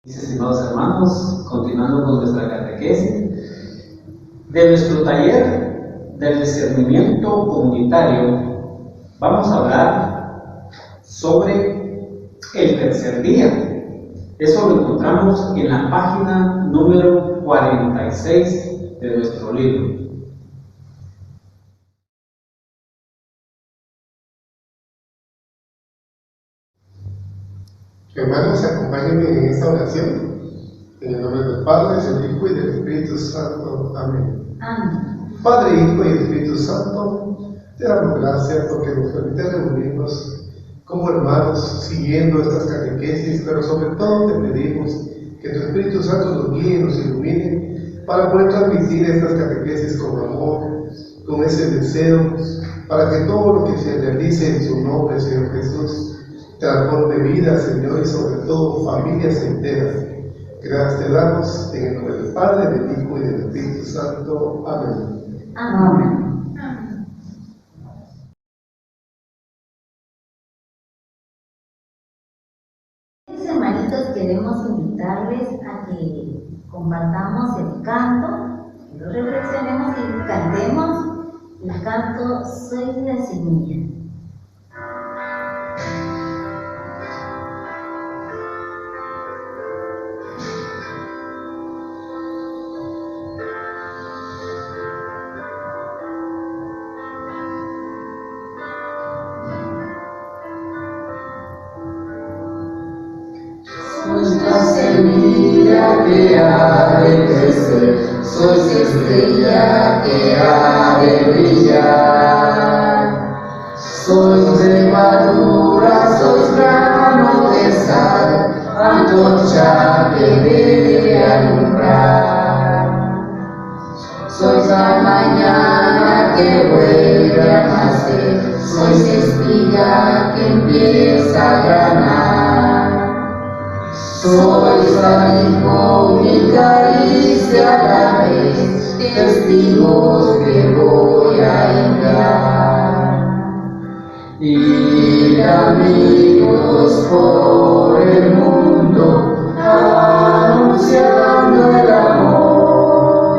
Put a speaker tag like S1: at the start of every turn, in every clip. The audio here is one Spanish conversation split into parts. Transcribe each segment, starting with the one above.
S1: Mis estimados hermanos, continuando con nuestra catequesis, de nuestro taller del discernimiento comunitario, vamos a hablar sobre el tercer día. Eso lo encontramos en la página número 46 de nuestro libro.
S2: Hermanos, acompáñenme en esta oración. En el nombre del Padre, del Hijo y del Espíritu Santo. Amén.
S3: Amén.
S2: Padre, Hijo y Espíritu Santo, te damos gracias porque nos permite reunirnos como hermanos siguiendo estas catequesis, pero sobre todo te pedimos que tu Espíritu Santo nos guíe y nos ilumine para poder transmitir estas catequesis con amor, con ese deseo, para que todo lo que se realice en su nombre, Señor Jesús, transforme vidas, Señor, y sobre todo familias enteras. Gracias te damos en el nombre del Padre, del Hijo y del Espíritu Santo. Amén.
S3: Amén. Mis hermanitos, queremos invitarles a que compartamos el canto, que lo reflexionemos y cantemos el canto Soy la semilla.
S4: Sois la semilla que ha de crecer, sois estrella que ha de brillar. Sois levadura, sois grano de sal, antorcha que debe alumbrar. Sois la mañana que vuelve a nacer, sois espiga que empieza a granar. Sois amigo, mi caricia a la vez, testigos que voy a enviar. Y amigos por el mundo, anunciando el amor,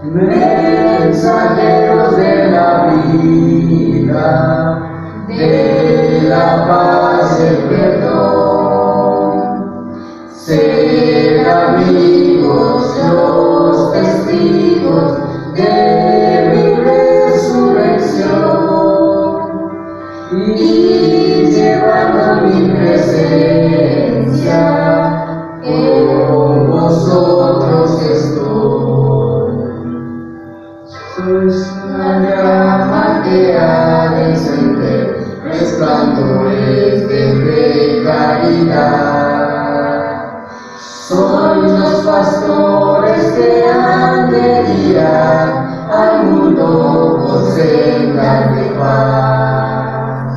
S4: mensajeros de la vida, de la paz y el perdón. Ser amigos, los testigos de mi resurrección, y llevando mi presencia, con vosotros estoy. Sois una llama que ha de encender resplandores de fe y caridad. Sois los pastores que han de guiar al mundo por sendas de paz.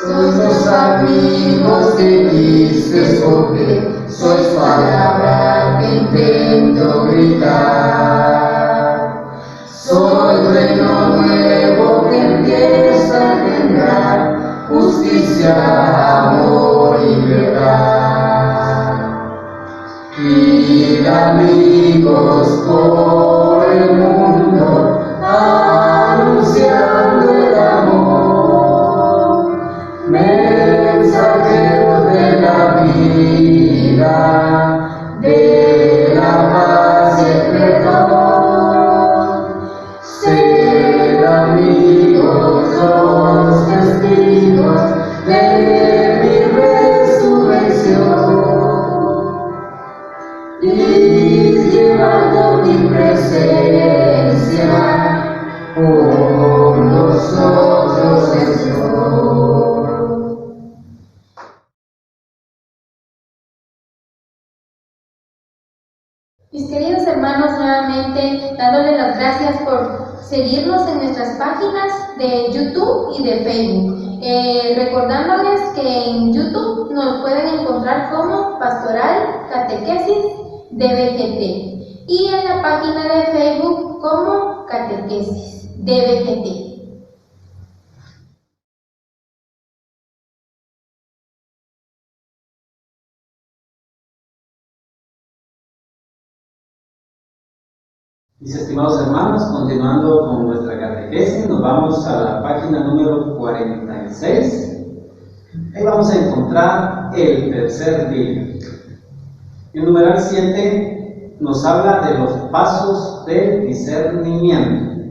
S4: Sois los amigos que quise escoger, sois palabra que intento gritar. Sois reino nuevo que empieza a engendrar justicia, amor y verdad. Y amigos por el mundo, anunciando el amor, mensajeros de la vida, de la paz y el perdón. Ser amigos, los testigos de mi resurrección, y llevando mi presencia, con nosotros estoy.
S5: Mis queridos hermanos, nuevamente dándole las gracias por seguirnos en nuestras páginas de YouTube y de Facebook. Recordándoles que en YouTube nos pueden encontrar como Pastoral Catequesis DBGT y en la página de Facebook como Catequesis DBGT.
S1: Mis estimados hermanos, continuando con nuestra catequesis, nos vamos a la página número 46. Ahí vamos a encontrar el tercer día. El numeral 7 nos habla de los pasos del discernimiento.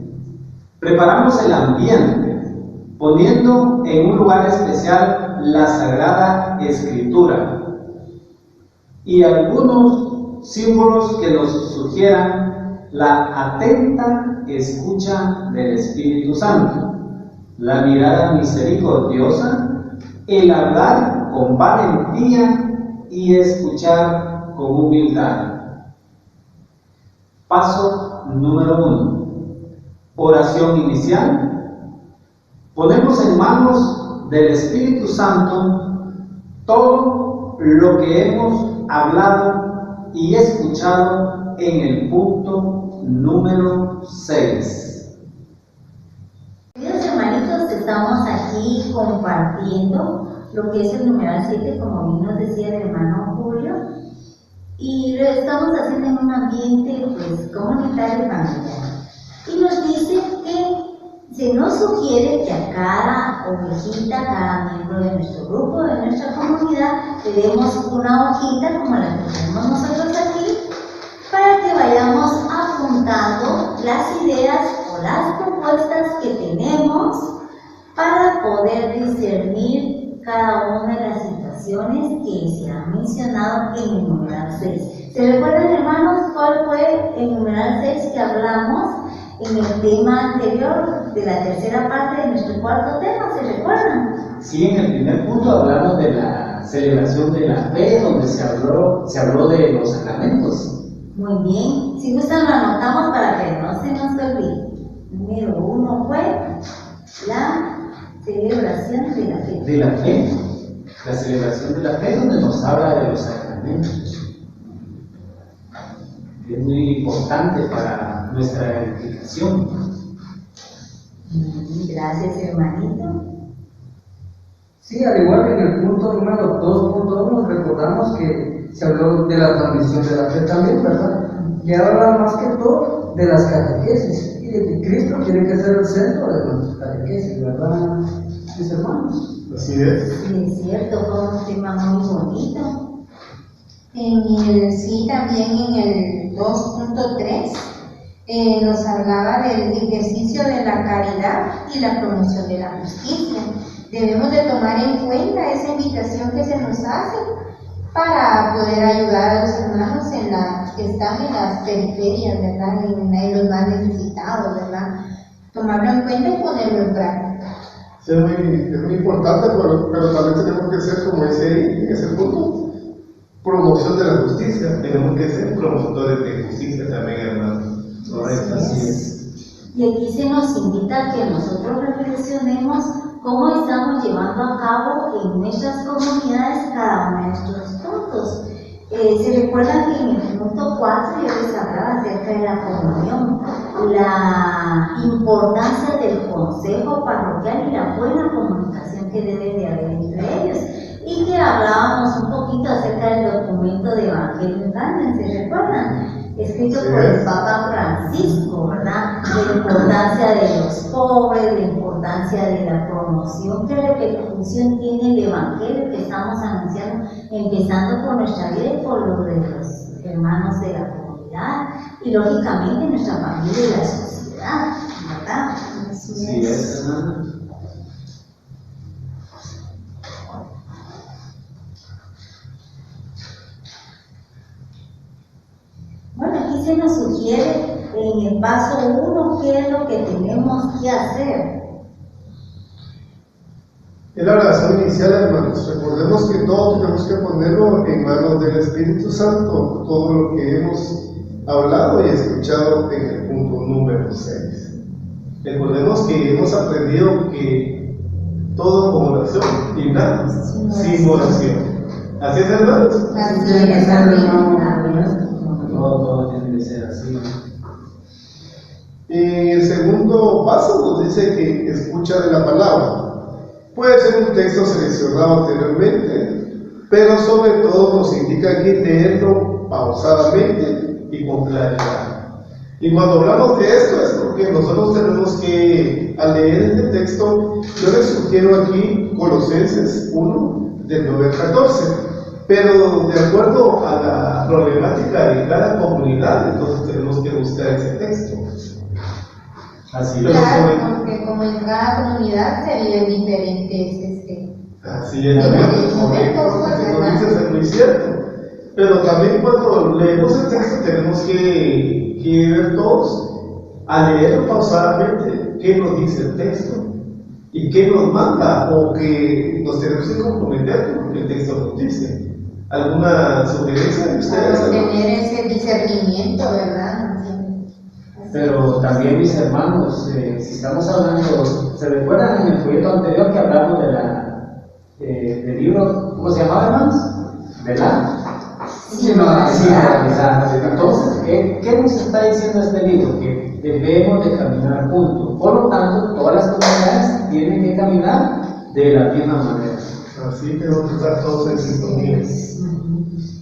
S1: Preparamos el ambiente, poniendo en un lugar especial la Sagrada Escritura y algunos símbolos que nos sugieran la atenta escucha del Espíritu Santo, la mirada misericordiosa, el hablar con valentía y escuchar con humildad. Paso número 1. Oración inicial. Ponemos en manos del Espíritu Santo todo lo que hemos hablado y escuchado en el punto número 6.
S3: Queridos hermanitos, estamos aquí compartiendo lo que es el numeral 7, como bien nos decía el hermano Julio, y lo estamos haciendo en un ambiente pues comunitario y familiar. Y nos dice que se nos sugiere que a cada ovejita, a cada miembro de nuestro grupo, de nuestra comunidad, le demos una hojita como la que tenemos nosotros aquí, para que vayamos apuntando las ideas o las propuestas que tenemos para poder discernir cada una de las situaciones que se han mencionado en el numeral 6. ¿Se recuerdan, hermanos, cuál fue el numeral 6 que hablamos en el tema anterior de la tercera parte de nuestro cuarto tema? ¿Se recuerdan?
S1: Sí, en el primer punto hablamos de la celebración de la fe, donde se habló de los sacramentos.
S3: Muy bien, si gustan lo anotamos para que no se nos olvide. Número 1 fue la celebración de la fe.
S1: De la fe, la celebración de la fe, donde nos habla de los sacramentos. Es muy importante para nuestra edificación.
S3: Gracias, hermanito.
S4: Sí, al igual que en el punto número 2.1 recordamos que se habló de la transmisión de la fe también, ¿verdad? Y habla más que todo de las catequesis y de que Cristo tiene que ser el centro de nuestras catequesis, ¿verdad, mis hermanos?
S2: Así es.
S3: Sí, es cierto, fue un tema muy bonito.
S5: Sí, también en el 2.3 nos hablaba del ejercicio de la caridad y la promoción de la justicia. Debemos de tomar en cuenta esa invitación que se nos hace para poder ayudar a los hermanos que están en las periferias, ¿verdad? En los más necesitados, ¿verdad? Tomarlo en cuenta y ponerlo en práctica.
S2: Sí, es muy importante, pero también tenemos que ser, como dice ahí, en ese punto, promoción de la justicia. Tenemos que ser promotores de justicia también, hermanos.
S3: Así es. Y aquí se nos invita a que nosotros reflexionemos cómo estamos llevando a cabo en nuestras comunidades cada uno de nuestros puntos. ¿Se recuerdan que en el punto 4 yo les hablaba acerca de la comunión, la importancia del consejo parroquial y la buena comunicación que debe de haber entre ellos? Y que hablábamos un poquito acerca del documento de Evangelio Gaudium, ¿se recuerdan? Escrito por el Papa Francisco, ¿verdad? La importancia de los pobres, la importancia de la promoción, qué repercusión tiene el Evangelio que estamos anunciando, empezando por nuestra vida y por lo de los hermanos de la comunidad y lógicamente nuestra familia y la sociedad, ¿verdad?
S1: Sí, es, hermano.
S3: Bueno, aquí se nos sugiere en el paso 1 qué es lo que tenemos que hacer.
S2: En la oración inicial, hermanos, recordemos que todo tenemos que ponerlo en manos del Espíritu Santo, todo lo que hemos hablado y escuchado en el punto número 6. Recordemos que hemos aprendido que todo con oración y nada sin oración. ¿Así es, hermanos?
S3: Así es, amén.
S1: Todo tiene que ser así.
S2: En el segundo paso nos dice que escucha de la palabra. Puede ser un texto seleccionado anteriormente, pero sobre todo nos indica que leerlo pausadamente y con claridad. Y cuando hablamos de esto es porque nosotros tenemos que, al leer este texto, yo les sugiero aquí Colosenses 1, del 9 al 14, pero de acuerdo a la problemática de cada comunidad, entonces tenemos que buscar ese texto.
S1: Así es.
S5: Claro, porque como en cada comunidad se viven diferentes
S2: Así es, como dices, es muy cierto. Pero también cuando leemos el texto tenemos que ver todos, a leer pausadamente, qué nos dice el texto y qué nos manda, o que nos tenemos que comprometer con lo que el texto nos dice. ¿Alguna sugerencia de ustedes?
S5: Para tener ese discernimiento, ¿verdad?
S1: Pero también, mis hermanos, si estamos hablando, ¿se recuerdan en el folleto anterior que hablamos del libro, ¿cómo se llamaba, hermanos? De la moralidad. Entonces, ¿qué nos está diciendo este libro? Que debemos de caminar juntos. Por lo tanto, todas las comunidades tienen que caminar de la misma manera.
S2: Así que vamos a estar todos en sintonía.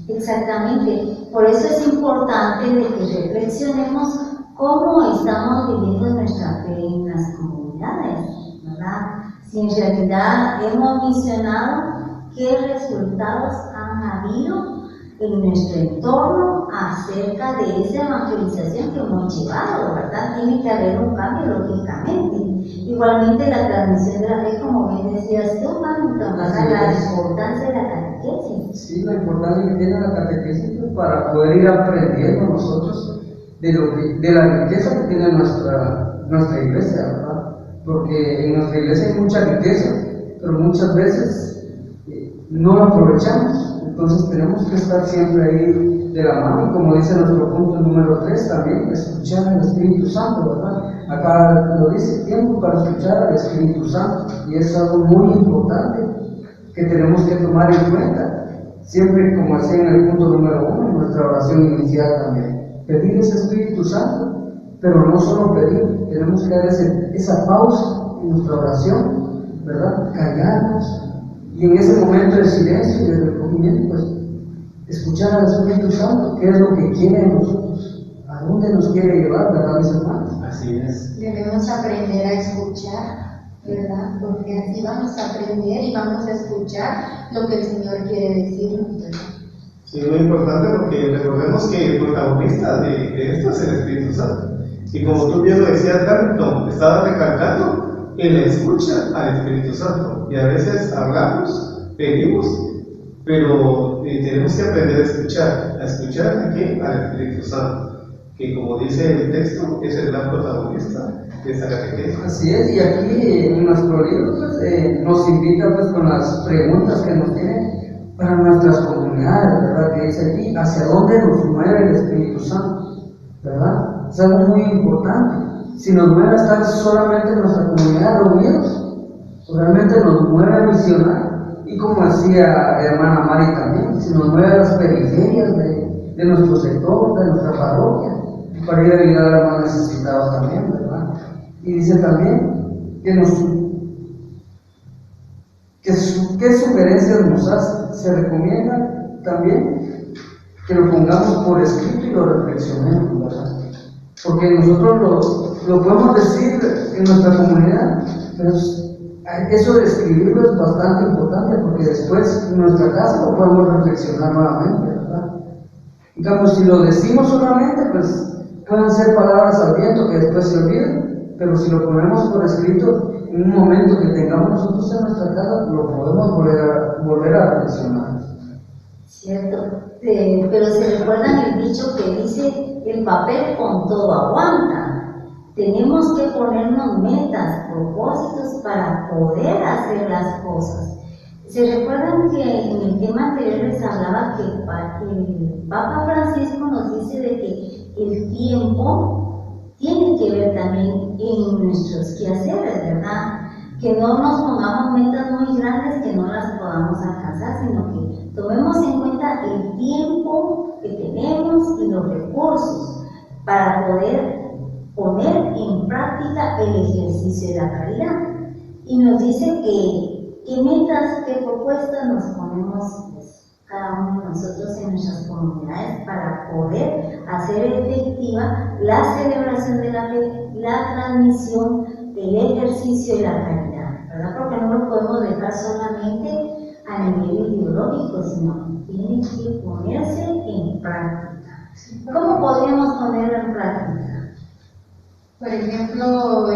S3: Exactamente. Por eso es importante de que reflexionemos cómo estamos viviendo nuestra fe en las comunidades, ¿verdad? Si en realidad hemos visionado qué resultados han habido en nuestro entorno acerca de esa evangelización que hemos llevado, ¿verdad? Tiene que haber un cambio, lógicamente. Igualmente la transmisión de la fe, como bien decías tú, Juan, la importancia de la catequesis.
S4: Sí, la importancia que tiene la catequesis para poder ir aprendiendo nosotros de la riqueza que tiene nuestra iglesia, ¿verdad? Porque en nuestra iglesia hay mucha riqueza, pero muchas veces no la aprovechamos. Entonces tenemos que estar siempre ahí de la mano, y como dice nuestro punto número 3 también, escuchar al Espíritu Santo, ¿verdad? Acá lo dice, tiempo para escuchar al Espíritu Santo, y es algo muy importante que tenemos que tomar en cuenta, siempre como decía en el punto número 1, en nuestra oración inicial también, pedir ese Espíritu Santo, pero no solo pedir, tenemos que dar esa pausa en nuestra oración, ¿verdad? Callarnos, y en ese momento de silencio y de recogimiento, pues, escuchar al Espíritu Santo, qué es lo que quiere de nosotros, a dónde nos quiere llevar, ¿verdad, mis hermanos?
S1: Así es.
S5: Debemos aprender a escuchar, ¿verdad? Porque así vamos a aprender y vamos a escuchar lo que el Señor quiere decirnos, ¿verdad?
S2: Sí, es muy importante porque recordemos que el protagonista de esto es el Espíritu Santo. Y como tú bien lo decías, Carlton, estaba recalcando en la escucha al Espíritu Santo. Y a veces hablamos, pedimos, pero tenemos que aprender a escuchar a quién, al Espíritu Santo, que como dice el texto, es el gran protagonista de esta catequesis.
S4: Así es, y aquí en nuestro libro pues, nos invita pues con las preguntas que nos tiene para nuestras comunidades, ¿verdad? Que dice aquí, ¿hacia dónde nos mueve el Espíritu Santo? ¿Verdad? Es algo muy importante. Si nos mueve a estar solamente en nuestra comunidad reunidos, realmente nos mueve a misionar. Y como decía la hermana Mari también, si nos mueve a las periferias de nuestro sector, de nuestra parroquia, para ir a ayudar a los más necesitados también, ¿verdad? Y dice también qué sugerencias nos hace. Se recomienda también que lo pongamos por escrito y lo reflexionemos, ¿verdad? Porque nosotros lo podemos decir en nuestra comunidad, pero eso de escribirlo es bastante importante, porque después en nuestra casa lo podemos reflexionar nuevamente, ¿verdad? En cambio, si lo decimos solamente, pues pueden ser palabras al viento que después se olvidan, pero si lo ponemos por escrito, en un momento que tengamos nosotros en nuestra casa, lo podemos volver a reflexionar.
S3: Cierto, pero se recuerdan el dicho que dice, el papel con todo aguanta. Tenemos que ponernos metas, propósitos para poder hacer las cosas. ¿Se recuerdan que en el tema anterior les hablaba que el Papa Francisco nos dice de que el tiempo tiene que ver también en nuestros quehaceres, ¿verdad? Que no nos pongamos metas muy grandes que no las podamos alcanzar, sino que tomemos en cuenta el tiempo que tenemos y los recursos para poder poner en práctica el ejercicio de la caridad. Y nos dice qué metas, qué propuestas nos ponemos pues, cada uno de nosotros en nuestras comunidades para poder hacer efectiva la celebración de la fe, la transmisión, el ejercicio y la caridad, ¿verdad? Porque no lo podemos dejar solamente a nivel ideológico, sino tiene que ponerse en práctica. ¿Cómo podríamos ponerlo en práctica?
S5: Por ejemplo, nos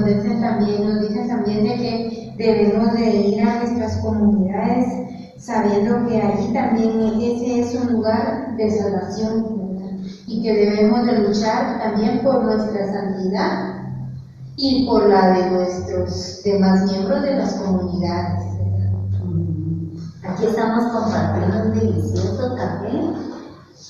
S5: dicen también de que debemos de ir a nuestras comunidades sabiendo que allí también ese es un lugar de salvación, ¿verdad? Y que debemos de luchar también por nuestra santidad y por la de nuestros demás miembros de las comunidades.
S3: Aquí estamos compartiendo un delicioso café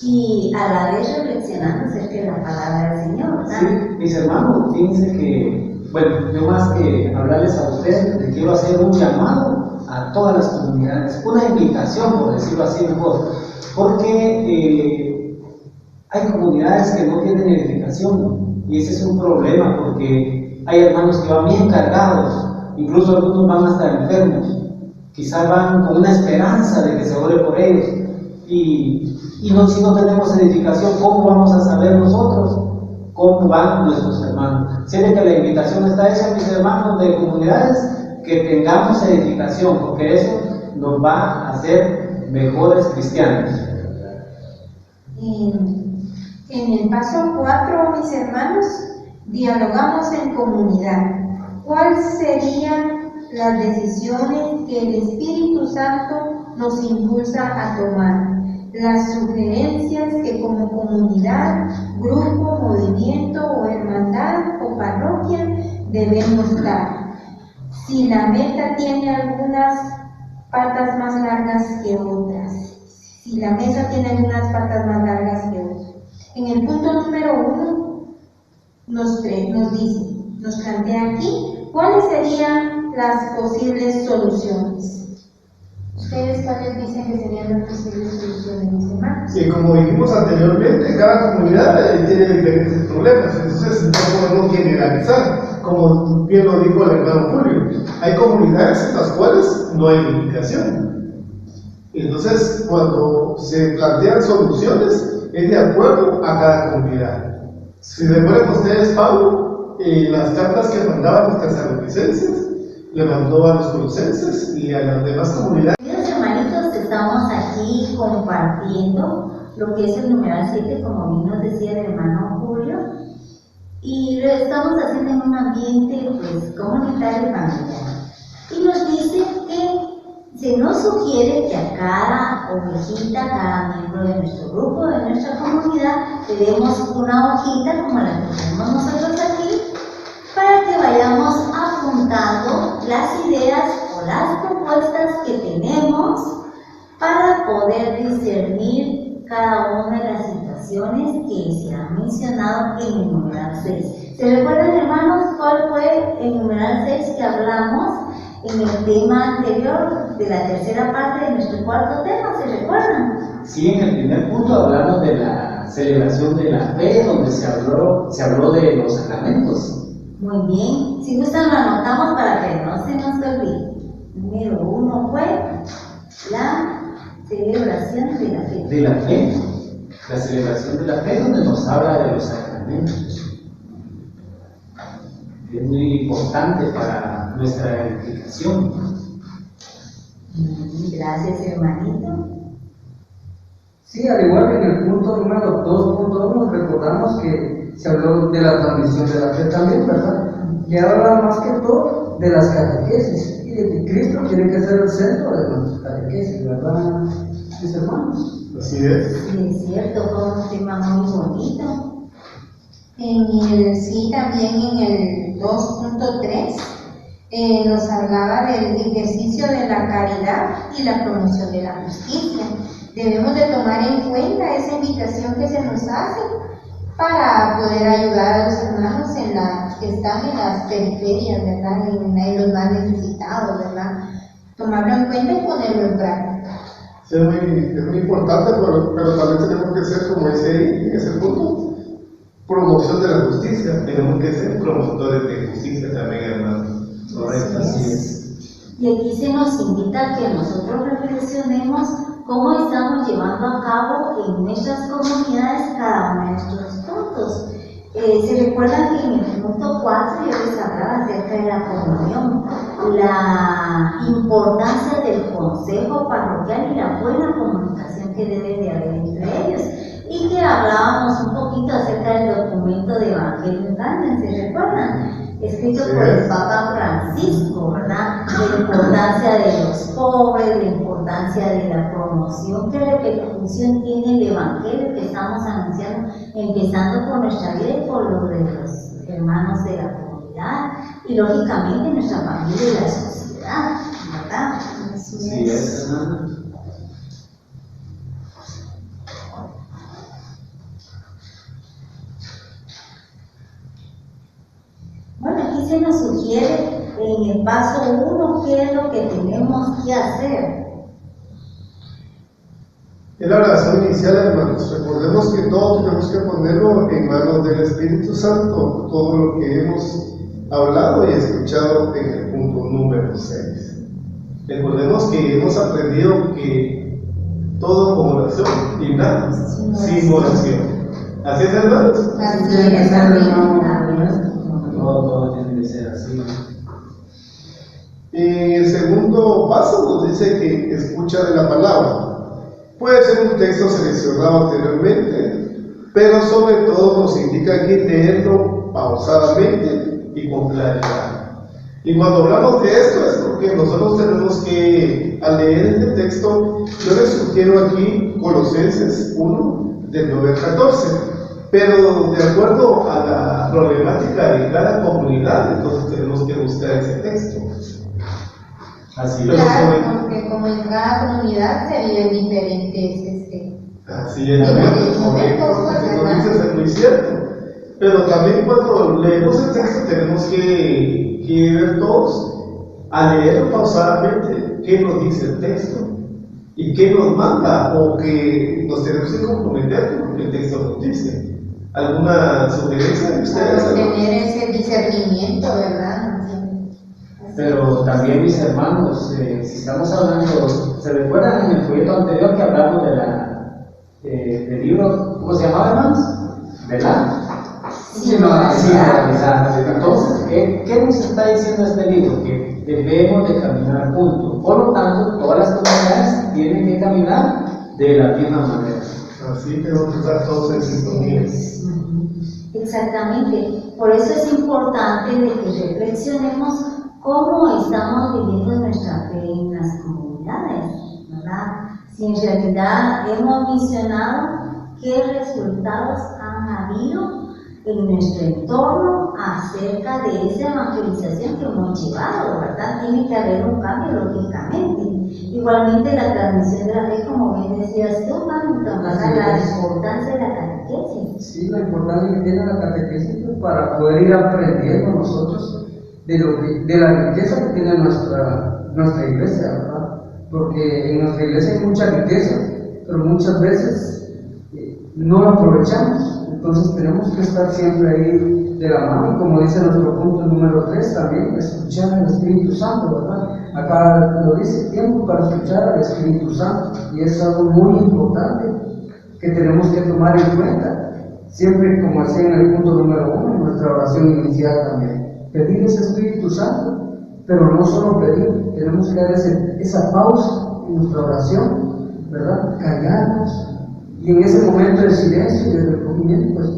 S3: y a la vez reflexionando acerca de la palabra del Señor, ¿verdad?
S1: Sí, mis hermanos, fíjense que, bueno, yo más que hablarles a ustedes, les quiero hacer un llamado a todas las comunidades, una invitación, por decirlo así mejor, porque hay comunidades que no tienen edificación, ¿no? Y ese es un problema, porque hay hermanos que van bien cargados, incluso algunos van hasta enfermos, quizás van con una esperanza de que se ore por ellos, y si no tenemos edificación, ¿cómo vamos a saber nosotros cómo van nuestros hermanos? Siempre que la invitación está hecha, mis hermanos de comunidades, que tengamos edificación, porque eso nos va a hacer mejores cristianos.
S5: En el paso 4, mis hermanos, dialogamos en comunidad. ¿Cuáles serían las decisiones que el Espíritu Santo nos impulsa a tomar? Las sugerencias que como comunidad, grupo, movimiento o hermandad o parroquia debemos dar. Si la meta tiene algunas patas más largas que otras. Si la mesa tiene algunas patas más largas que otras. En el punto número 1 nos plantea aquí cuáles serían las posibles soluciones. ¿Ustedes cuáles dicen que serían las posibles soluciones, mis hermanos?
S2: Y como dijimos anteriormente, cada comunidad tiene diferentes problemas, entonces no podemos generalizar, como bien lo dijo el hermano Julio. Hay comunidades en las cuales no hay edificación. Entonces, cuando se plantean soluciones, es de acuerdo a cada comunidad. Si recuerdan ustedes, Pablo, las cartas que mandaba a los tesalonicenses, le mandó a los colosenses y a las demás comunidades.
S3: Queridos hermanitos, estamos aquí compartiendo lo que es el numeral 7, como bien nos decía el hermano Julio, y lo estamos haciendo en un ambiente pues, comunitario y familiar. Y nos dice que se nos sugiere que a cada ovejita, a cada miembro de nuestro grupo, de nuestra comunidad, le demos una hojita como la que tenemos nosotros aquí, para que vayamos apuntando las ideas o las propuestas que tenemos para poder discernir cada una de las situaciones que se han mencionado en el numeral 6. ¿Se recuerdan, hermanos, cuál fue el numeral 6 que hablamos en el tema anterior de la tercera parte de nuestro cuarto tema? ¿Se recuerdan?
S1: Sí, en el primer punto hablamos de la celebración de la fe, donde se habló de los sacramentos.
S3: Muy bien, si gustan lo anotamos para que no se nos olvide. Número 1 fue la celebración de la fe.
S1: De la fe, la celebración de la fe, donde nos habla de los sacramentos. Es muy importante para nuestra edificación.
S3: Gracias, hermanito.
S4: Sí, al igual que en el punto número 2.1 recordamos que se habló de la transmisión de la fe también, ¿verdad? Y habla más que todo de las catequesis y de que Cristo tiene que ser el centro de nuestras catequesis, ¿verdad, mis hermanos?
S2: Así es.
S3: Sí, es cierto, fue un tema muy bonito.
S5: También en el 2.3 nos hablaba del ejercicio de la caridad y la promoción de la justicia. Debemos de tomar en cuenta esa invitación que se nos hace para poder ayudar a los hermanos que están en las periferias, ¿verdad? En los más necesitados, ¿verdad? Tomarlo en cuenta y ponerlo en práctica.
S2: Sí, es muy importante, pero también tenemos que ser, como dice ahí, en ese punto, promoción de la justicia. Tenemos que ser promotores de justicia también, hermano. Correcto, así es.
S3: Y aquí se nos invita a que nosotros reflexionemos cómo estamos llevando a cabo en nuestras comunidades cada uno de nuestros puntos. Se recuerda que en el punto 4 yo les hablaba acerca de la comunión, la importancia del consejo parroquial y la buena comunicación que debe de haber entre ellos. Y que hablábamos un poquito acerca del documento de Evangelio Carmen, ¿se recuerdan? Escrito por el Papa Francisco, ¿verdad? La importancia de los pobres, la importancia de la promoción, qué repercusión tiene el Evangelio que estamos anunciando, empezando por nuestra vida y por lo de los hermanos de la comunidad, y lógicamente nuestra familia y la sociedad, ¿verdad?
S1: Sí, es, hermana.
S3: Bueno, aquí se nos sugiere en el paso 1 qué es lo que tenemos que hacer.
S2: En la oración inicial, hermanos, recordemos que todo tenemos que ponerlo en manos del Espíritu Santo, todo lo que hemos hablado y escuchado en el punto número 6. Recordemos que hemos aprendido que todo con oración y nada sin oración. ¿Así es, hermanos?
S5: Así es, amén.
S1: Todo tiene que ser así.
S2: En el segundo paso nos dice que escucha de la palabra. Puede ser un texto seleccionado anteriormente, pero sobre todo nos indica que leerlo pausadamente y con claridad. Y cuando hablamos de esto es porque nosotros tenemos que, al leer este texto, yo les sugiero aquí Colosenses 1, del 9 al 14. Pero de acuerdo a la problemática de cada comunidad, entonces tenemos que buscar ese texto.
S1: Así es.
S5: Claro, porque como en cada comunidad se viven diferentes
S2: Así es, como dices, es muy cierto. Pero también cuando leemos el texto tenemos que ver todos, a leer pausadamente, qué nos dice el texto y qué nos manda, o que nos tenemos que comprometer con lo que el texto nos dice. ¿Alguna sugerencia de ustedes?
S5: para tener ese discernimiento, ¿verdad?
S1: Pero también, mis hermanos, si estamos hablando, ¿se recuerdan en el folleto anterior que hablamos del libro, ¿cómo se llamaba, hermanos? ¿Verdad?
S3: Sí,
S1: Entonces, ¿qué nos está diciendo este libro? Que debemos de caminar juntos. Por lo tanto, todas las comunidades tienen que caminar de la misma manera.
S2: Así que vamos a estar todos en sintonía.
S3: Exactamente. Por eso es importante de que reflexionemos cómo estamos viviendo nuestra fe en las comunidades, ¿verdad? Si en realidad hemos visionado qué resultados han habido en nuestro entorno acerca de esa evangelización que hemos llevado, ¿verdad? Tiene que haber un cambio, lógicamente. Igualmente la transmisión de la fe, como bien decías tú, Hamilton, ¿verdad? La importancia de la catequesis.
S4: Sí, la importancia que tiene la catequesis para poder ir aprendiendo nosotros de la riqueza que tiene nuestra iglesia, ¿verdad? Porque en nuestra iglesia hay mucha riqueza, pero muchas veces no la aprovechamos. Entonces tenemos que estar siempre ahí de la mano, y como dice nuestro punto número 3 también, escuchar al Espíritu Santo, ¿verdad? Acá lo dice, tiempo para escuchar al Espíritu Santo, y es algo muy importante que tenemos que tomar en cuenta, siempre como hacía en el punto número 1, en nuestra oración inicial también, pedir ese Espíritu Santo, pero no solo pedir, tenemos que dar esa pausa en nuestra oración, ¿verdad? Callarnos, y en ese momento de silencio y de recogimiento, pues,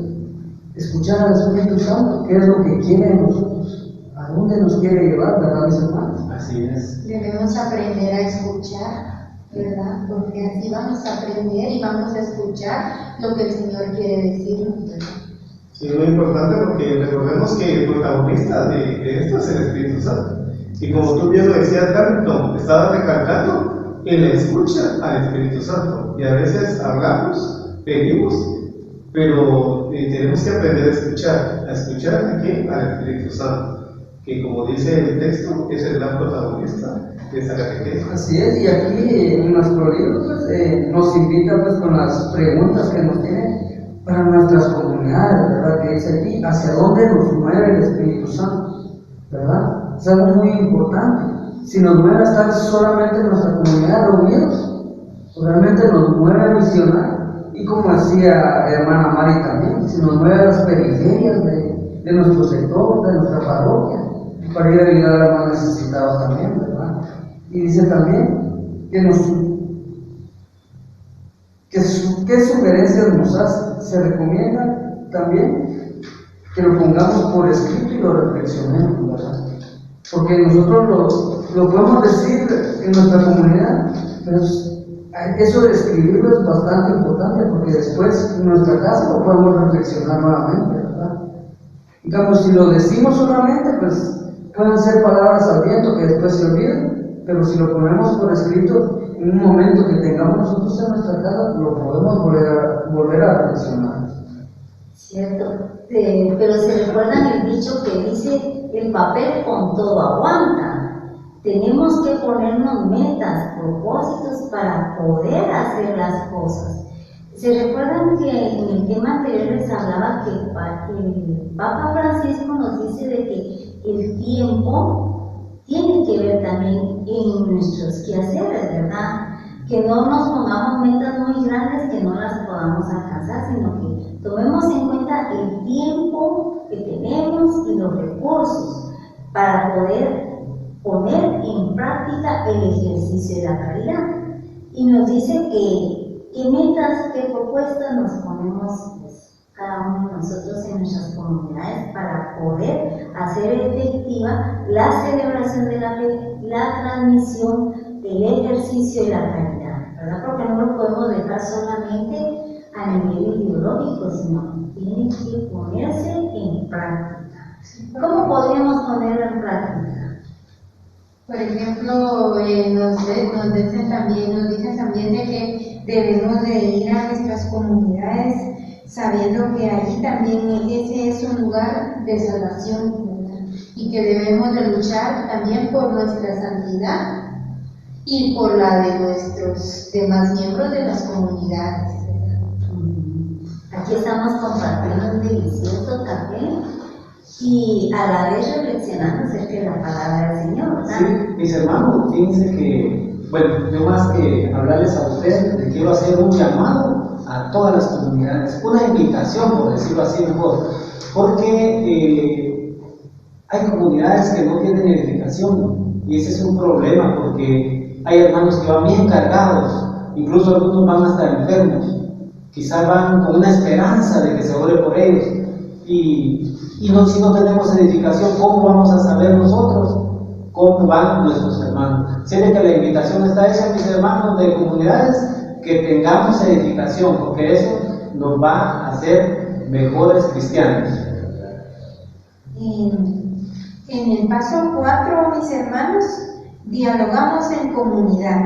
S4: escuchar al Espíritu Santo, qué es lo que quiere de nosotros, a dónde nos quiere llevar, ¿verdad, mis hermanos?
S1: Así es.
S5: Debemos aprender a escuchar, ¿verdad? Porque así vamos a aprender y vamos a escuchar lo que el Señor quiere decirnos, ¿verdad?
S2: Sí, es muy importante porque recordemos que el protagonista de esto es el Espíritu Santo. Y como tú bien lo decías, Hamilton, estaba recalcando en la escucha al Espíritu Santo. Y a veces hablamos, pedimos, pero tenemos que aprender a escuchar a quién, al Espíritu Santo, que como dice el texto, es el gran protagonista de esa catequesis.
S4: Así es, y aquí en nuestro libro pues, nos invita pues con las preguntas que nos tiene para nuestras comunidades, ¿verdad? Que dice aquí, ¿hacia dónde nos mueve el Espíritu Santo? ¿Verdad? Es algo muy importante. Si nos mueve a estar solamente en nuestra comunidad reunidos, Realmente nos mueve a misionar, y como decía hermana Mari también, se nos mueve a las periferias de nuestro sector, de nuestra parroquia, para ir a ayudar a más necesitados también, ¿verdad? Y dice también qué sugerencias nos hace. Se recomienda también que lo pongamos por escrito y lo reflexionemos, ¿verdad? Porque nosotros lo podemos decir en nuestra comunidad, pero eso de escribirlo es bastante importante, porque después en nuestra casa lo podemos reflexionar nuevamente, ¿verdad? En cambio, si lo decimos solamente, pues pueden ser palabras al viento que después se olvidan, pero si lo ponemos por escrito, en un momento que tengamos nosotros en nuestra casa, lo podemos volver a reflexionar.
S3: Cierto, pero se recuerdan el dicho que dice: el papel con todo aguanta. Tenemos que ponernos metas, propósitos para poder hacer las cosas. ¿Se recuerdan que en el tema anterior les hablaba que el Papa Francisco nos dice de que el tiempo tiene que ver también en nuestros quehaceres, ¿verdad? Que no nos pongamos metas muy grandes que no las podamos alcanzar, sino que tomemos en cuenta el tiempo que tenemos y los recursos para poder poner en práctica el ejercicio de la caridad. Y nos dice qué metas, qué propuestas nos ponemos, pues, cada uno de nosotros en nuestras comunidades para poder hacer efectiva la celebración de la fe, la transmisión del ejercicio de la caridad, ¿verdad? Porque no lo podemos dejar solamente a nivel ideológico, sino tiene que ponerse en práctica. ¿Cómo podríamos ponerlo en práctica?
S5: Por ejemplo, nos dicen también de que debemos de ir a nuestras comunidades sabiendo que allí también ese es un lugar de salvación, ¿verdad? Y que debemos de luchar también por nuestra santidad y por la de nuestros demás miembros de las comunidades, ¿verdad?
S3: Aquí estamos compartiendo un delicioso café y a la vez reflexionando acerca de la palabra del Señor, ¿verdad?
S1: Sí, mis hermanos, fíjense que, bueno, yo más que hablarles a ustedes, les quiero hacer un llamado a todas las comunidades, una invitación, por decirlo así mejor, porque hay comunidades que no tienen edificación, y ese es un problema, porque hay hermanos que van bien cargados, incluso algunos van hasta enfermos, quizás van con una esperanza de que se ore por ellos, y si no tenemos edificación, ¿cómo vamos a saber nosotros cómo van nuestros hermanos? Siempre que la invitación está hecha, mis hermanos de comunidades, que tengamos edificación, porque eso nos va a hacer mejores cristianos.
S5: En el paso 4, mis hermanos, dialogamos en comunidad.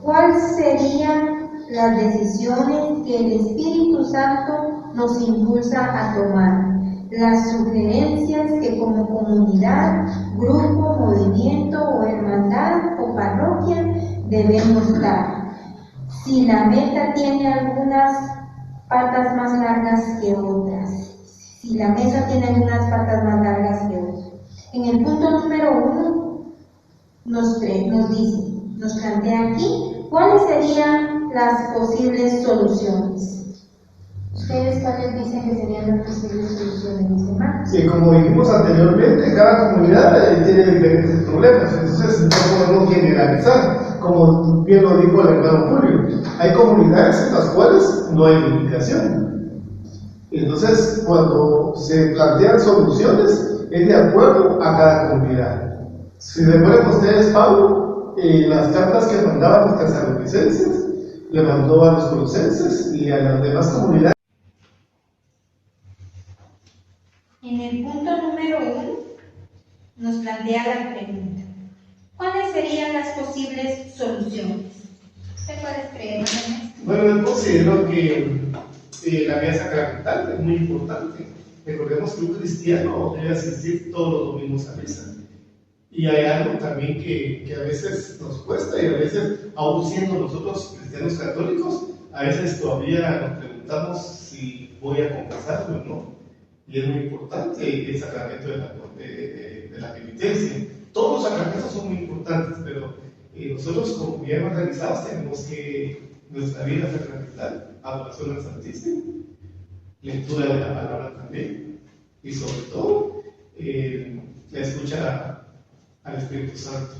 S5: ¿Cuáles serían las decisiones que el Espíritu Santo nos impulsa a tomar? Las sugerencias que como comunidad, grupo, movimiento o hermandad o parroquia debemos dar. Si la meta tiene algunas patas más largas que otras. Si la mesa tiene algunas patas más largas que otras. En el punto número 1 nos plantea aquí cuáles serían las posibles soluciones. ¿Ustedes cuáles dicen que serían las posibles soluciones, mis hermanos?
S2: Y como dijimos anteriormente, cada comunidad tiene diferentes problemas, entonces no podemos generalizar, como bien lo dijo el hermano Julio. Hay comunidades en las cuales no hay edificación. Entonces, cuando se plantean soluciones, es de acuerdo a cada comunidad. Si recuerdan ustedes, Pablo, las cartas que mandaba a los tesalonicenses, le mandó a los colosenses y a las demás comunidades.
S5: En el punto número 1 nos plantea la pregunta: ¿cuáles serían las posibles soluciones? ¿Usted cuáles cree, hermano?
S2: Bueno, yo considero que la vida sacramental es muy importante. Recordemos que un cristiano debe asistir todos los domingos a misa. Y hay algo también que a veces nos cuesta, y a veces, aún siendo nosotros cristianos católicos, a veces todavía nos preguntamos si voy a confesarme o no. Y es muy importante el sacramento de la penitencia. Todos los sacramentos son muy importantes, pero nosotros como bien organizados tenemos que nuestra vida sacramental, adoración al Santísimo, lectura de la palabra también, y sobre todo la escucha al Espíritu Santo.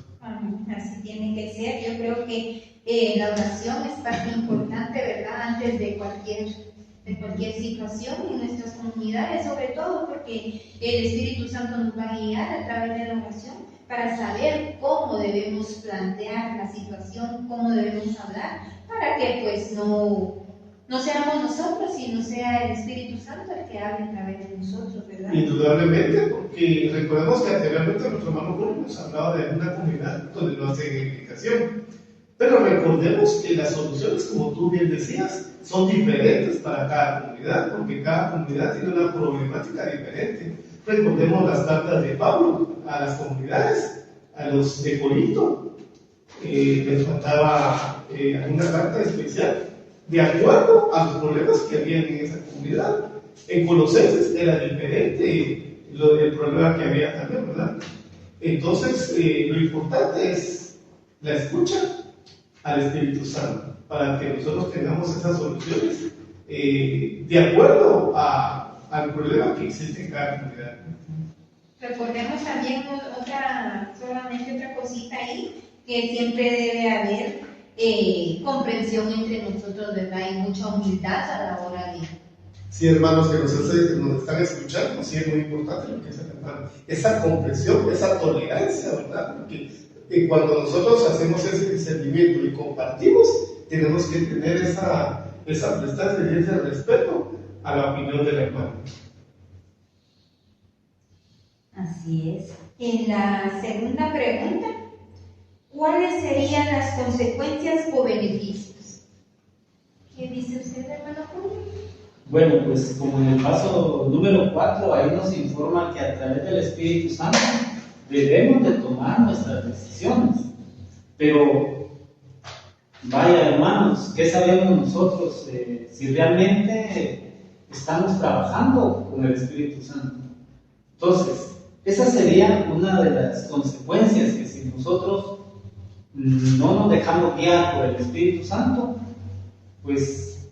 S5: Así tiene que ser. Yo creo que la oración es parte importante, ¿verdad? Antes de cualquier situación en nuestras comunidades, sobre todo porque el Espíritu Santo nos va a guiar a través de la oración para saber cómo debemos plantear la situación, cómo debemos hablar, para que pues no seamos nosotros, sino sea el Espíritu Santo el que hable a través de nosotros, ¿verdad?
S2: Indudablemente, porque recordemos que anteriormente nuestro hermano Julio nos hablaba de una comunidad donde no hacen edificación. Pero recordemos que las soluciones, como tú bien decías, son diferentes para cada comunidad, porque cada comunidad tiene una problemática diferente. Recordemos las cartas de Pablo a las comunidades, a los de Corinto, les faltaba una carta especial de acuerdo a los problemas que había en esa comunidad. En Colosenses era diferente el problema que había también, ¿verdad? Entonces, lo importante es la escucha al Espíritu Santo, para que nosotros tengamos esas soluciones de acuerdo al problema que existe en cada comunidad.
S5: Recordemos también solamente otra cosita ahí, que siempre debe haber comprensión entre nosotros, ¿verdad? Y mucha humildad a la hora de...
S2: Sí, hermanos que nos están escuchando, sí es muy importante lo que se hermano. Esa comprensión, esa tolerancia, ¿verdad? Porque cuando nosotros hacemos ese discernimiento y compartimos, tenemos que tener esa prestancia y ese respeto a la opinión del hermano.
S3: Así es.
S5: En la segunda pregunta, ¿cuáles serían las consecuencias o beneficios? ¿Qué dice usted, hermano Julio?
S1: Bueno, pues como en el paso número 4, ahí nos informa que a través del Espíritu Santo debemos de tomar nuestras decisiones. Pero, vaya hermanos, ¿qué sabemos nosotros si realmente estamos trabajando con el Espíritu Santo? Entonces, esa sería una de las consecuencias, que si nosotros no nos dejamos guiar por el Espíritu Santo, pues,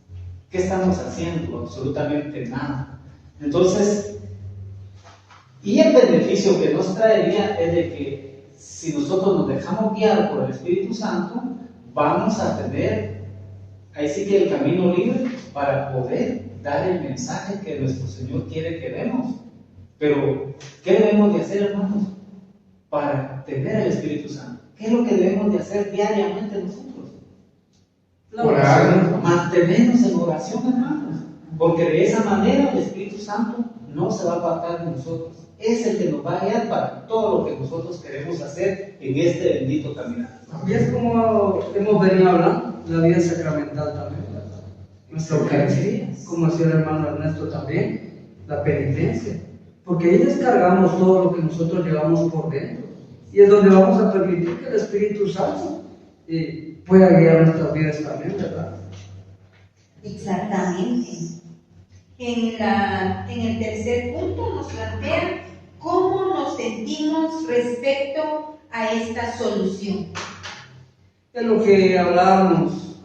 S1: ¿qué estamos haciendo? Absolutamente nada. Entonces, y el beneficio que nos traería es de que si nosotros nos dejamos guiar por el Espíritu Santo, vamos a tener, ahí sí que el camino libre para poder dar el mensaje que nuestro Señor quiere que demos. Pero, ¿qué debemos de hacer, hermanos, para tener el Espíritu Santo? ¿Qué es lo que debemos de hacer diariamente nosotros?
S4: La oración.
S1: Mantenernos en oración, hermanos, porque de esa manera el Espíritu Santo no se va a apartar de nosotros. Es el que nos va a guiar para todo lo que nosotros queremos hacer en este bendito caminar.
S4: Y es como hemos venido hablando, la vida sacramental también, ¿verdad? Nuestra Eucaristía, como decía el hermano Ernesto también, la penitencia, porque ahí descargamos todo lo que nosotros llevamos por dentro, y es donde vamos a permitir que el Espíritu Santo pueda guiar nuestras vidas también, ¿verdad?
S3: Exactamente.
S5: En el tercer punto nos plantea cómo nos sentimos respecto a esta solución.
S4: De lo que hablábamos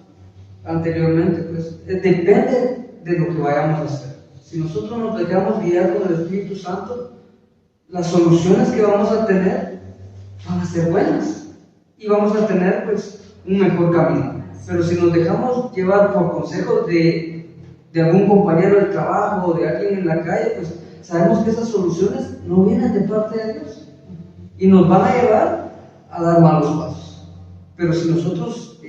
S4: anteriormente, pues depende de lo que vayamos a hacer. Si nosotros nos dejamos guiar por el Espíritu Santo, las soluciones que vamos a tener van a ser buenas y vamos a tener pues un mejor camino. Pero si nos dejamos llevar por consejos de algún compañero del trabajo o de alguien en la calle, pues sabemos que esas soluciones no vienen de parte de Dios y nos van a llevar a dar malos pasos. Pero si nosotros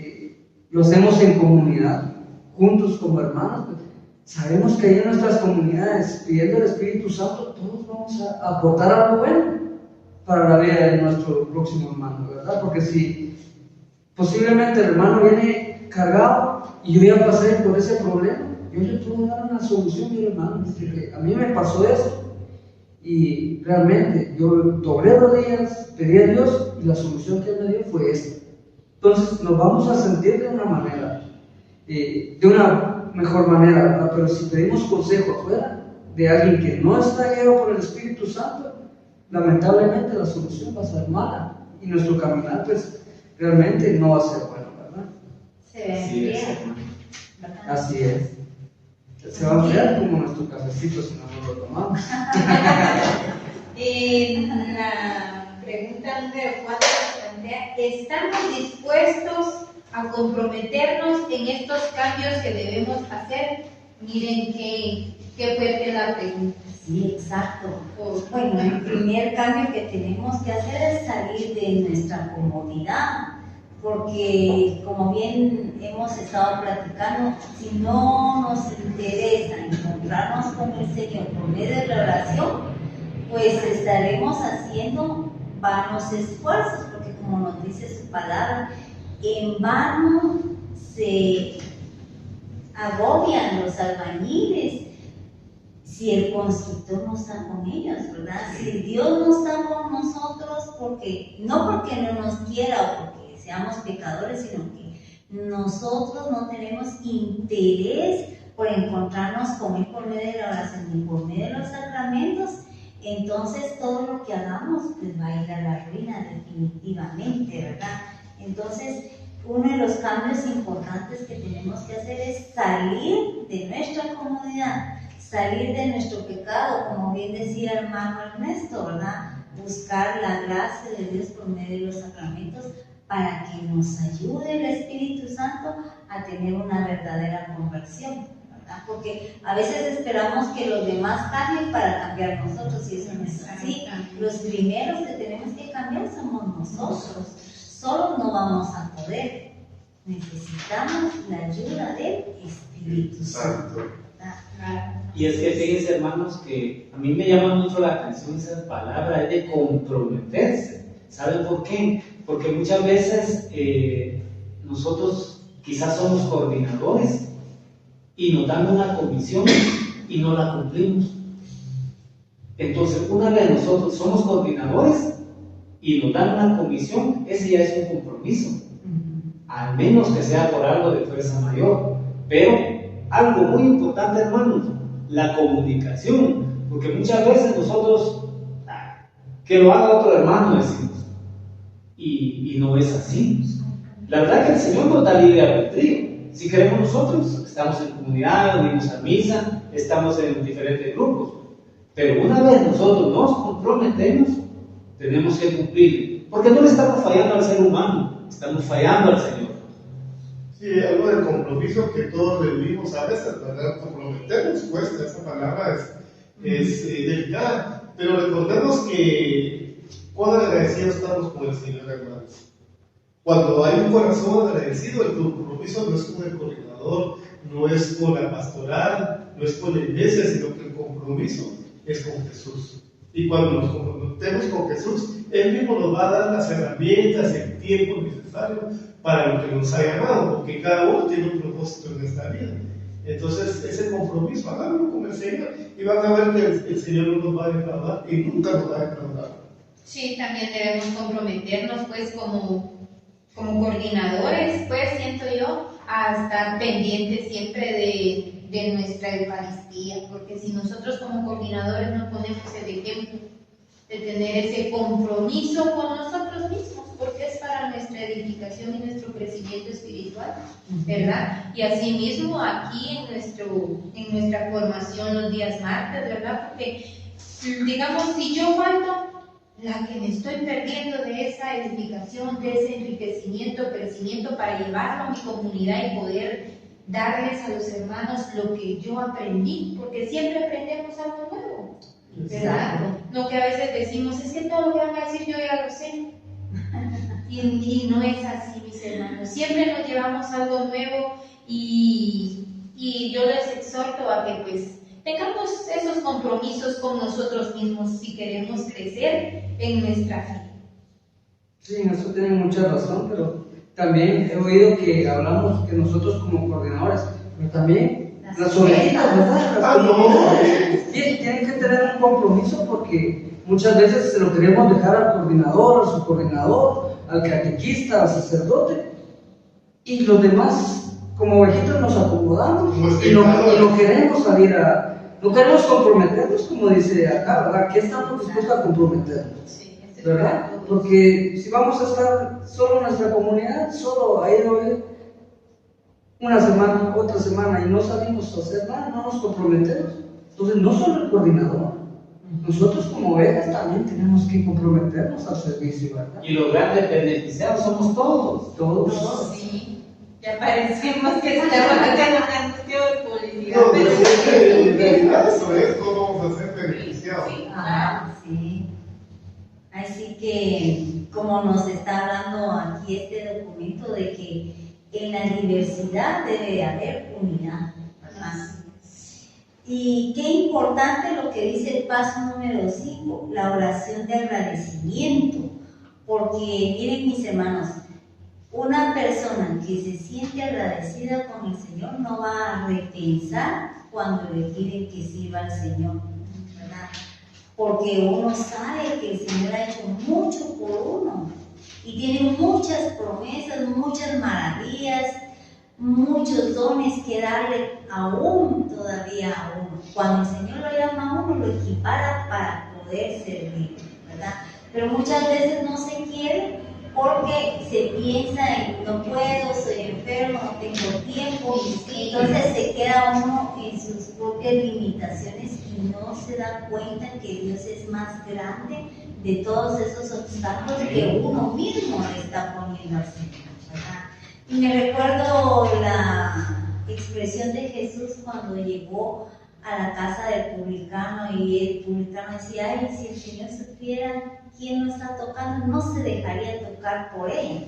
S4: lo hacemos en comunidad, juntos como hermanos, pues, sabemos que ahí en nuestras comunidades, pidiendo el Espíritu Santo, todos vamos a aportar algo bueno para la vida de nuestro próximo hermano, ¿verdad? Porque si posiblemente el hermano viene cargado y yo ya pasé por ese problema, yo le puedo dar una solución, mi hermano, porque a mí me pasó esto y realmente yo doblé rodillas, pedí a Dios y la solución que Él me dio fue esta. Entonces nos vamos a sentir de una manera, de una mejor manera, ¿verdad? Pero si pedimos consejo afuera de alguien que no está guiado por el Espíritu Santo, lamentablemente la solución va a ser mala y nuestro caminar pues realmente no va a ser bueno, ¿verdad?
S5: Se
S1: Así es,
S3: enfriar,
S1: hermano.
S3: ¿verdad?
S4: Así es. Se va a enfriar como nuestro cafecito si no lo tomamos.
S5: La pregunta número 4 se plantea: ¿estamos dispuestos a comprometernos en estos cambios que debemos hacer? Miren qué fuerte la pregunta.
S3: Sí, exacto. Bueno, el primer cambio que tenemos que hacer es salir de nuestra comodidad, porque como bien hemos estado platicando, si no nos interesa encontrarnos con el Señor por medio de la oración, pues estaremos haciendo vanos esfuerzos, porque como nos dice su palabra, en vano se agobian los albañiles si el constructor no está con ellos, ¿verdad? Si Dios no está con nosotros, no porque no nos quiera o porque seamos pecadores, sino que nosotros no tenemos interés por encontrarnos con Él por medio de la oración y por medio de los sacramentos, entonces todo lo que hagamos pues va a ir a la ruina definitivamente, ¿verdad? Entonces, uno de los cambios importantes que tenemos que hacer es salir de nuestra comodidad, salir de nuestro pecado, como bien decía el hermano Ernesto, ¿verdad? Buscar la gracia de Dios por medio de los sacramentos para que nos ayude el Espíritu Santo a tener una verdadera conversión, ¿verdad? Porque a veces esperamos que los demás cambien para cambiar nosotros y eso no es así. Los primeros que tenemos que cambiar somos nosotros. Solos no vamos a poder. Necesitamos la ayuda del Espíritu Santo.
S1: Y es que fíjense, hermanos, que a mí me llama mucho la atención esa palabra de comprometerse. ¿Saben por qué? Porque muchas veces nosotros quizás somos coordinadores y nos dan una comisión y no la cumplimos. Entonces, una vez nosotros somos coordinadores y nos dan una comisión, ese ya es un compromiso, al menos que sea por algo de fuerza mayor. Pero algo muy importante, hermanos, la comunicación, porque muchas veces nosotros, que lo haga otro hermano, decimos, y no es así. La verdad que el Señor nos da libre albedrío. Si queremos nosotros, estamos en comunidad, venimos a misa, estamos en diferentes grupos, pero una vez nosotros nos comprometemos, tenemos que cumplir, porque no le estamos fallando al ser humano, estamos fallando al Señor.
S2: Sí, algo de compromiso que todos vivimos a veces, ¿verdad? Comprometernos cuesta, esa palabra es delicada, pero recordemos que cuán agradecidos estamos con el Señor, hermanos. Cuando hay un corazón agradecido, el compromiso no es con el coordinador, no es con la pastoral, no es con la iglesia, sino que el compromiso es con Jesús. Y cuando nos comprometemos con Jesús, Él mismo nos va a dar las herramientas, el tiempo necesario para lo que nos ha llamado, porque cada uno tiene un propósito en esta vida. Entonces, ese compromiso, háganlo con el Señor y van a ver que el Señor no nos va a defraudar y nunca nos va a defraudar.
S5: Sí, también debemos comprometernos, pues, como coordinadores, pues, siento yo, a estar pendientes siempre de nuestra Eucaristía, porque si nosotros como coordinadores no ponemos el ejemplo de tener ese compromiso con nosotros mismos, porque es para nuestra edificación y nuestro crecimiento espiritual, ¿verdad? Y asimismo aquí en nuestra formación los días martes, ¿verdad? Porque, digamos, si yo falto, la que me estoy perdiendo de esa edificación, de ese enriquecimiento, crecimiento para llevarlo a mi comunidad y poder darles a los hermanos lo que yo aprendí, porque siempre aprendemos algo nuevo, ¿verdad? Lo que a veces decimos es que todo lo que van a decir yo ya lo sé, y no es así, mis hermanos. Siempre nos llevamos algo nuevo y yo les exhorto a que pues tengamos esos compromisos con nosotros mismos si queremos crecer en nuestra fe.
S4: Sí, en eso tienen mucha razón, pero también he oído que hablamos que nosotros como coordinadores, pero también las ovejitas, ¿verdad? Tienen que tener un compromiso porque muchas veces se lo queremos dejar al coordinador, al subcoordinador, al catequista, al sacerdote, y los demás, como ovejitas, nos acomodamos y no queremos salir no queremos comprometernos, como dice acá, ¿verdad? ¿Qué estamos dispuestos a comprometernos?
S5: Sí,
S4: ¿Verdad? Porque si vamos a estar solo en nuestra comunidad, solo ahí una semana, otra semana y no salimos a hacer nada, no nos comprometemos. Entonces no solo el coordinador, nosotros como ovejas también tenemos que comprometernos al servicio, ¿verdad?
S1: Y los grandes beneficiados somos todos.
S4: Todos.
S6: Sí, ya parecemos que estamos haciendo un anuncio de publicidad.
S2: No, pero en realidad eso es, todos vamos a ser beneficiados.
S6: Sí,
S3: Ah, sí. Así que, como nos está hablando aquí este documento, de que en la diversidad debe haber unidad, ¿verdad? Y qué importante lo que dice el paso número 5, la oración de agradecimiento, porque miren mis hermanos, una persona que se siente agradecida con el Señor no va a repensar cuando le piden que sirva al Señor, ¿verdad? Porque uno sabe que el Señor ha hecho mucho por uno y tiene muchas promesas, muchas maravillas, muchos dones que darle aún todavía a uno. Cuando el Señor lo llama a uno, lo equipara para poder servir, ¿verdad? Pero muchas veces no se quiere porque se piensa en no puedo, soy enfermo, no tengo tiempo, entonces se queda uno en sus propias limitaciones y no se da cuenta que Dios es más grande de todos esos obstáculos que uno mismo le está poniendo al Señor, ¿verdad? Y me recuerdo la expresión de Jesús cuando llegó a la casa del publicano y el publicano decía, ay, si el Señor supiera quién lo está tocando, no se dejaría tocar por él.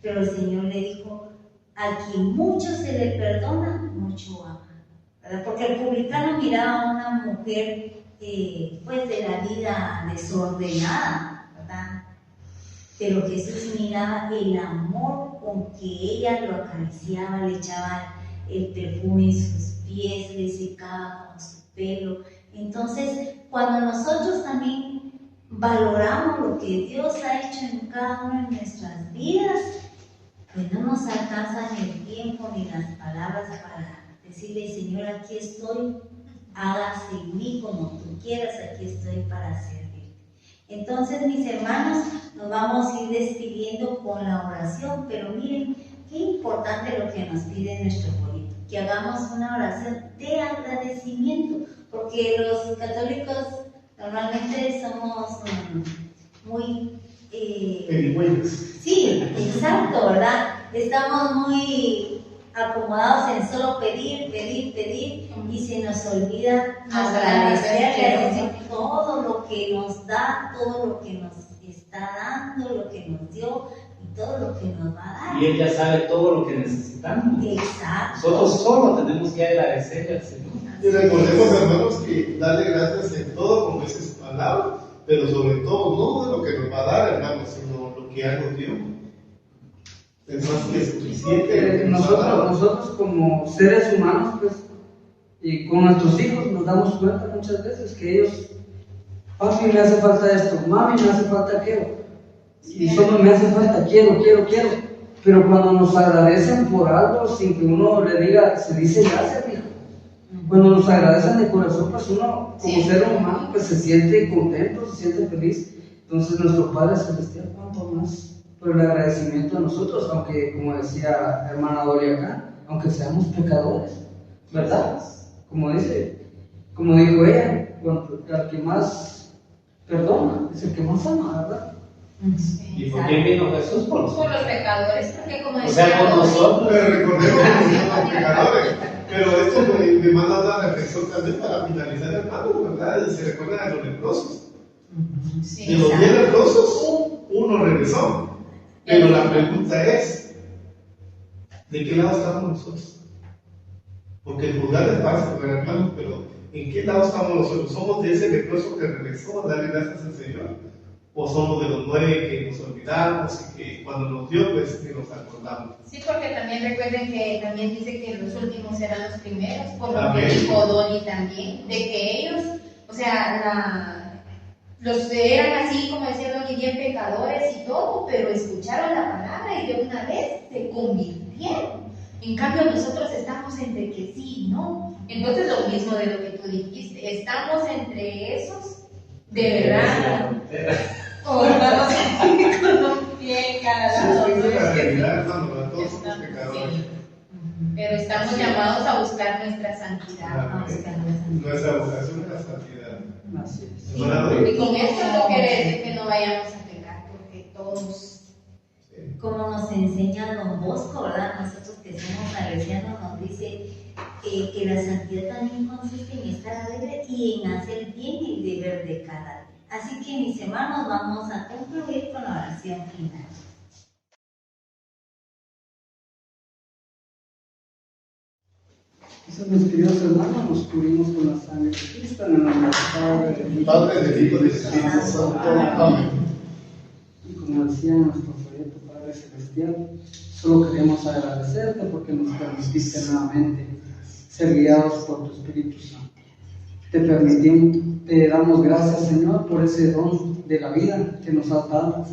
S3: Pero el Señor le dijo, a quien mucho se le perdona, mucho ama, ¿verdad? Porque el publicano miraba a una mujer pues de la vida desordenada, ¿verdad? Pero Jesús miraba el amor con que ella lo acariciaba, le echaba el perfume en sus pies, le secaba con su pelo. Entonces, cuando nosotros también valoramos lo que Dios ha hecho en cada una de nuestras vidas, pues no nos alcanza ni el tiempo ni las palabras para decirle, Señor, aquí estoy, hágase en mí como tú quieras, aquí estoy para servirte. Entonces, mis hermanos, nos vamos a ir despidiendo con la oración, pero miren, qué importante lo que nos pide nuestro pueblo, que hagamos una oración de agradecimiento, porque los católicos normalmente somos muy... sí, exacto, ¿verdad? Estamos muy acomodados en solo pedir, pedir, pedir, y se nos olvida agradecerle todo lo que nos da, todo lo que nos está dando, lo que nos dio y todo lo que nos va a dar.
S1: Y Él ya sabe todo lo que necesitamos.
S3: Exacto.
S1: Nosotros solo tenemos que agradecerle al Señor.
S2: Y recordemos, hermanos, que darle gracias en todo, como dice su palabra, pero sobre todo no de lo que nos va a dar, hermanos, sino lo que ya nos dio. Es más que suficiente.
S4: Nosotros como seres humanos, pues, y con nuestros hijos nos damos cuenta muchas veces que ellos, papi, me hace falta esto, mami, me hace falta aquello, y solo me hace falta, quiero, pero cuando nos agradecen por algo, sin que uno le diga, se dice gracias, hijo. Cuando nos agradecen de corazón, pues uno, como ser humano, pues se siente contento, se siente feliz. Entonces nuestro Padre Celestial, cuanto más por el agradecimiento a nosotros, aunque, como decía hermana Doli acá, aunque seamos pecadores, ¿verdad? Como dijo ella, al que más perdona es el que más ama, ¿verdad?
S1: ¿Y por qué vino Jesús? Por
S6: Por los pecadores, porque como
S1: O sea, por nosotros.
S2: Pero recordemos que somos pecadores. Pero esto me manda a una reflexión también para finalizar, hermano, ¿verdad? Se recuerda de los leprosos. De los 10 leprosos, uno regresó. Pero la pregunta es, ¿de qué lado estamos nosotros? Porque el juzgar es fácil, hermano, pero ¿en qué lado estamos nosotros? ¿Somos de ese leproso que regresó a darle gracias al Señor? ¿O somos de los 9 que nos olvidamos y que cuando nos dio, pues que nos acordamos?
S6: Sí, porque también recuerden que también dice que los últimos serán los primeros, por lo
S2: Amén.
S6: que dijo Doni también, de que ellos, o sea, los eran así, como decía Doni, bien pecadores y todo, pero escucharon la palabra y de una vez se convirtieron. En cambio, nosotros estamos entre que sí y no. Entonces, lo mismo de lo que tú dijiste, estamos entre esos, de verdad. O vamos con un pie en cada lado.
S2: Sí,
S6: ¿no?
S2: es la
S6: Es que
S2: realidad,
S6: sí.
S2: hermano, todos somos pecadores.
S6: Sí. Pero estamos llamados a buscar nuestra santidad.
S2: Nuestra vocación es la santidad.
S4: Así es.
S6: Sí, y con esto no quiere decir que no vayamos a pecar, porque todos.
S3: Como nos enseña Don Bosco, ¿verdad? Nosotros que somos salesianos nos dice que la santidad también consiste en estar alegre y en hacer bien el deber de cada día. Así que mis hermanos, vamos a concluir con la oración final.
S4: Entonces, mis queridos hermanos, nos cubrimos con la sangre de Cristo en el nombre del
S2: Padre, del Hijo y del Espíritu Santo. Amén.
S4: Y como decía nuestro proyecto Padre Celestial, solo queremos agradecerte porque nos permitiste nuevamente ser guiados por tu Espíritu Santo. Te damos gracias, Señor, por ese don de la vida que nos has dado,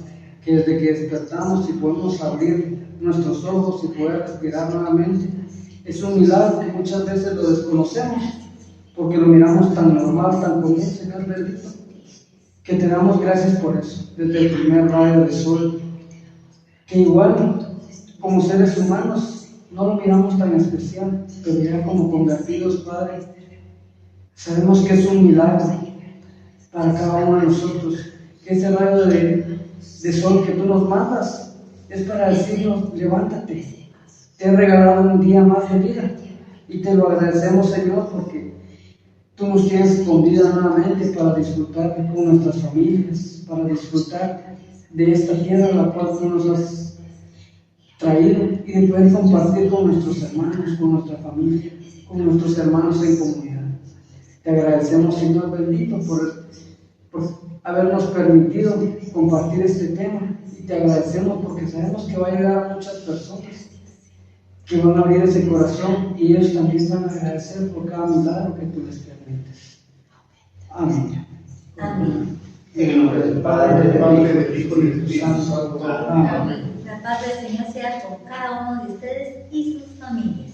S4: que desde que despertamos y podemos abrir nuestros ojos y poder respirar nuevamente, es un milagro que muchas veces lo desconocemos, porque lo miramos tan normal, tan común, Señor bendito, que te damos gracias por eso, desde el primer rayo de sol, que igual como seres humanos no lo miramos tan especial, pero ya como convertidos, Padre, sabemos que es un milagro para cada uno de nosotros, que ese rayo de sol que tú nos mandas es para decirnos, levántate, te he regalado un día más de vida y te lo agradecemos, Señor, porque tú nos tienes con vida nuevamente para disfrutar con nuestras familias, para disfrutar de esta tierra a la cual tú nos has traído y de poder compartir con nuestros hermanos, con nuestra familia, con nuestros hermanos en comunidad. Te agradecemos, Señor bendito, por habernos permitido compartir este tema y te agradecemos porque sabemos que va a llegar a muchas personas que van a abrir ese corazón y ellos también van a agradecer por cada milagro que tú les permites. Amén.
S3: Amén.
S4: En el nombre del Padre,
S2: del Hijo y del Espíritu Santo.
S4: Amén.
S3: La paz del Señor sea con cada uno de ustedes y sus familias.